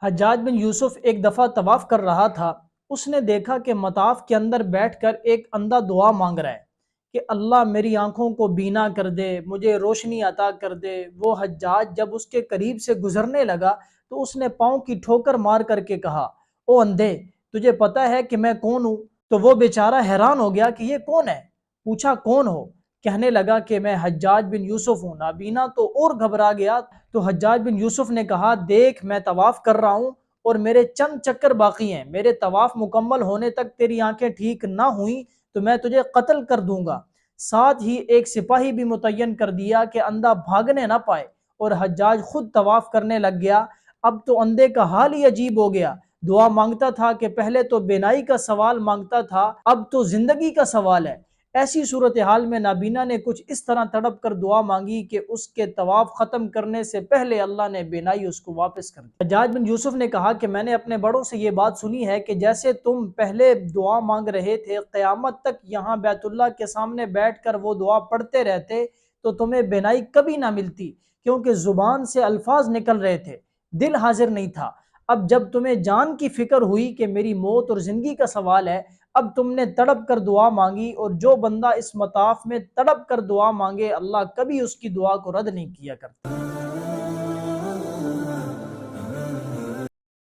حجاج بن یوسف ایک دفعہ طواف کر رہا تھا۔ اس نے دیکھا کہ مطاف کے اندر بیٹھ کر ایک اندھا دعا مانگ رہا ہے کہ اللہ میری آنکھوں کو بینا کر دے، مجھے روشنی عطا کر دے۔ وہ حجاج جب اس کے قریب سے گزرنے لگا تو اس نے پاؤں کی ٹھوکر مار کر کے کہا، او اندھے، تجھے پتا ہے کہ میں کون ہوں؟ تو وہ بیچارہ حیران ہو گیا کہ یہ کون ہے۔ پوچھا کون ہو؟ کہنے لگا کہ میں حجاج بن یوسف ہوں۔ نابینا تو اور گھبرا گیا۔ تو حجاج بن یوسف نے کہا، دیکھ میں طواف کر رہا ہوں اور میرے چند چکر باقی ہیں، میرے طواف مکمل ہونے تک تیری آنکھیں ٹھیک نہ ہوئیں تو میں تجھے قتل کر دوں گا۔ ساتھ ہی ایک سپاہی بھی متعین کر دیا کہ اندھا بھاگنے نہ پائے، اور حجاج خود طواف کرنے لگ گیا۔ اب تو اندھے کا حال ہی عجیب ہو گیا۔ دعا مانگتا تھا کہ پہلے تو بینائی کا سوال مانگتا تھا، اب تو زندگی کا سوال ہے۔ ایسی صورتحال میں نابینا نے کچھ اس طرح تڑپ کر دعا مانگی کہ اس کے طواف ختم کرنے سے پہلے اللہ نے بینائی اس کو واپس کر دی۔ حجاج بن یوسف نے کہا کہ میں نے اپنے بڑوں سے یہ بات سنی ہے کہ جیسے تم پہلے دعا مانگ رہے تھے، قیامت تک یہاں بیت اللہ کے سامنے بیٹھ کر وہ دعا پڑھتے رہتے تو تمہیں بینائی کبھی نہ ملتی، کیونکہ زبان سے الفاظ نکل رہے تھے، دل حاضر نہیں تھا۔ اب جب تمہیں جان کی فکر ہوئی کہ میری موت اور زندگی کا سوال ہے، اب تم نے تڑپ کر دعا مانگی، اور جو بندہ اس مطاف میں تڑپ کر دعا مانگے اللہ کبھی اس کی دعا کو رد نہیں کیا کرتا۔